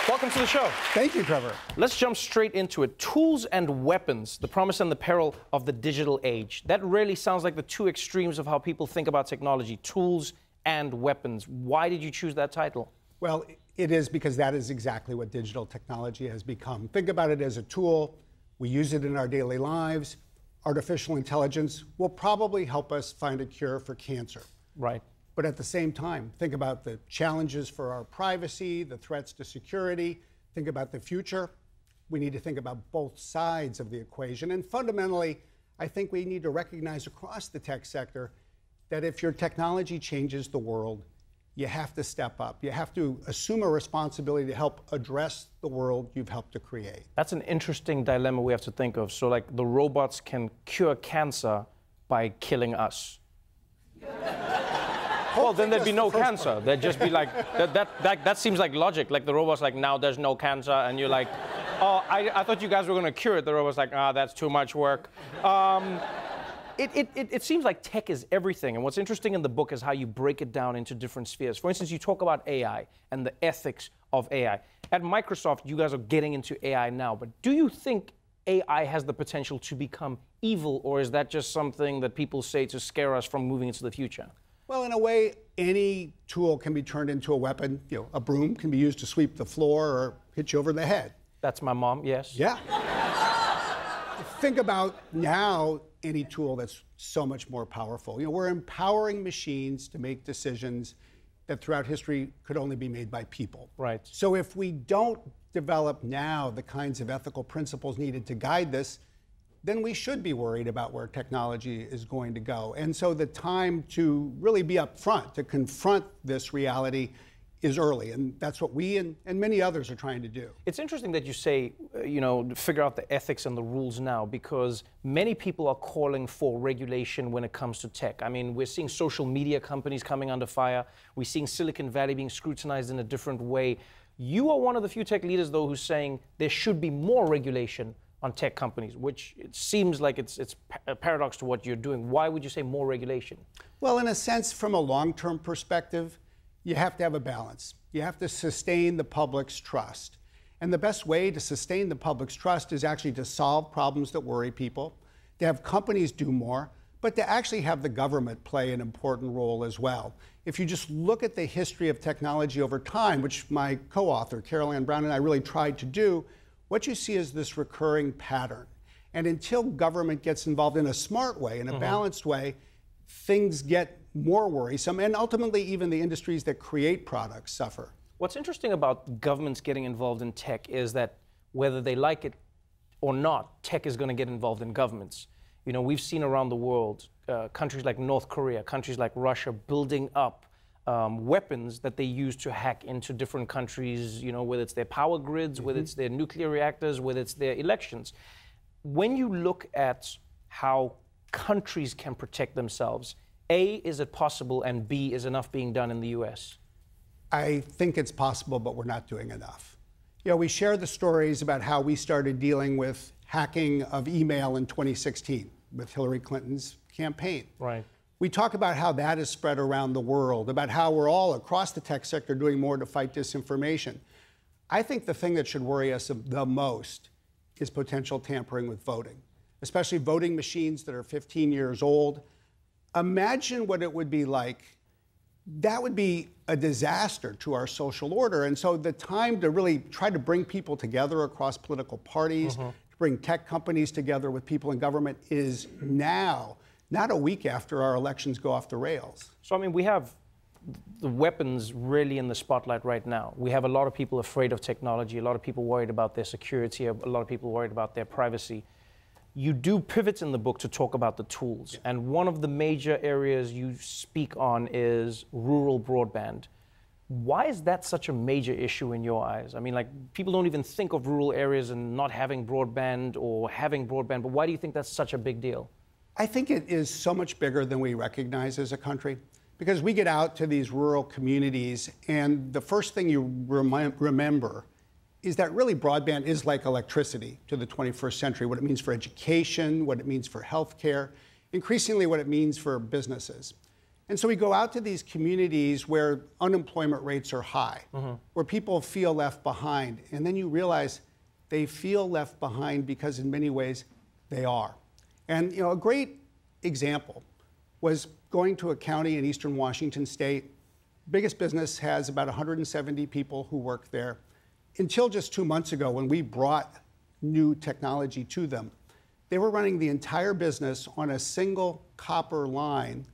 Welcome to the show. Thank you, Trevor. Let's jump straight into it. Tools and weapons, the promise and the peril of the digital age. That really sounds like the two extremes of how people think about technology, tools and weapons. Why did you choose that title? Well, it is because that is exactly what digital technology has become. Think about it as a tool. We use it in our daily lives. Artificial intelligence will probably help us find a cure for cancer. Right. But at the same time, think about the challenges for our privacy, the threats to security. Think about the future. We need to think about both sides of the equation. And fundamentally, I think we need to recognize across the tech sector that if your technology changes the world, you have to step up. You have to assume a responsibility to help address the world you've helped to create. That's an interesting dilemma we have to think of. So, like, the robots can cure cancer by killing us. Well, then there'd be no cancer. There'd just be like, that seems like logic. Like the robot's like, now there's no cancer. And you're like, oh, I thought you guys were going to cure it. The robot's like, that's too much work. It seems like tech is everything. And what's interesting in the book is how you break it down into different spheres. For instance, you talk about AI and the ethics of AI. At Microsoft, you guys are getting into AI now. But do you think AI has the potential to become evil? Or is that just something that people say to scare us from moving into the future? Well, in a way, any tool can be turned into a weapon. You know, a broom can be used to sweep the floor or hit you over the head. That's my mom, yes. Yeah. Think about now any tool that's so much more powerful. You know, we're empowering machines to make decisions that throughout history could only be made by people. Right. So if we don't develop now the kinds of ethical principles needed to guide this, then we should be worried about where technology is going to go. And so the time to really be upfront, to confront this reality is early. And that's what we and many others are trying to do. It's interesting that you say, figure out the ethics and the rules now, because many people are calling for regulation when it comes to tech. I mean, we're seeing social media companies coming under fire. We're seeing Silicon Valley being scrutinized in a different way. You are one of the few tech leaders, though, who's saying there should be more regulation on tech companies, which it seems like it's a paradox to what you're doing. Why would you say more regulation? Well, in a sense, from a long-term perspective, you have to have a balance. You have to sustain the public's trust. And the best way to sustain the public's trust is actually to solve problems that worry people, to have companies do more, but to actually have the government play an important role as well. If you just look at the history of technology over time, which my co-author, Carol Ann Brown, and I really tried to do, what you see is this recurring pattern. And until government gets involved in a smart way, in a balanced way, things get more worrisome, and ultimately even the industries that create products suffer. What's interesting about governments getting involved in tech is that whether they like it or not, tech is going to get involved in governments. You know, we've seen around the world, countries like North Korea, countries like Russia building up weapons that they use to hack into different countries, you know, whether it's their power grids, whether it's their nuclear reactors, whether it's their elections. When you look at how countries can protect themselves, A, is it possible, and B, is enough being done in the US? I think it's possible, but we're not doing enough. You know, we share the stories about how we started dealing with hacking of email in 2016 with Hillary Clinton's campaign. Right. We talk about how that is spread around the world, about how we're all across the tech sector doing more to fight disinformation. I think the thing that should worry us the most is potential tampering with voting, especially voting machines that are 15 years old. Imagine what it would be like. That would be a disaster to our social order. And so the time to really try to bring people together across political parties, to bring tech companies together with people in government is now. Not a week after our elections go off the rails. So, I mean, we have the weapons really in the spotlight right now. We have a lot of people afraid of technology, a lot of people worried about their security, a lot of people worried about their privacy. You do pivot in the book to talk about the tools. Yeah. And one of the major areas you speak on is rural broadband. Why is that such a major issue in your eyes? I mean, like, people don't even think of rural areas and not having broadband or having broadband, but why do you think that's such a big deal? I think it is so much bigger than we recognize as a country, because we get out to these rural communities and the first thing you remember is that really broadband is like electricity to the 21st century, what it means for education, what it means for healthcare, increasingly what it means for businesses. And so we go out to these communities where unemployment rates are high, where people feel left behind. And then you realize they feel left behind because in many ways they are. And a great example was going to a county in eastern Washington state. Biggest business has about 170 people who work there. Until just 2 months ago, when we brought new technology to them, they were running the entire business on a single copper line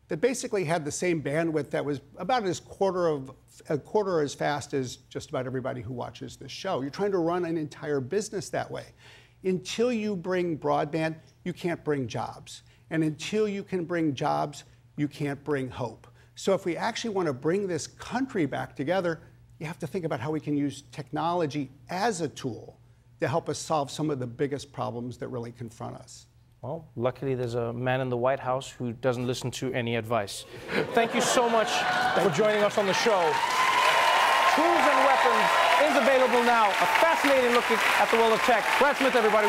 that basically had the same bandwidth that was about a quarter as fast as just about everybody who watches this show. You're trying to run an entire business that way. Until you bring broadband, you can't bring jobs. And until you can bring jobs, you can't bring hope. So if we actually want to bring this country back together, you have to think about how we can use technology as a tool to help us solve some of the biggest problems that really confront us. Well, luckily there's a man in the White House who doesn't listen to any advice. Thank you so much for joining us on the show. Tools and Weapons is available now. A fascinating look at the world of tech. Brad Smith, everybody.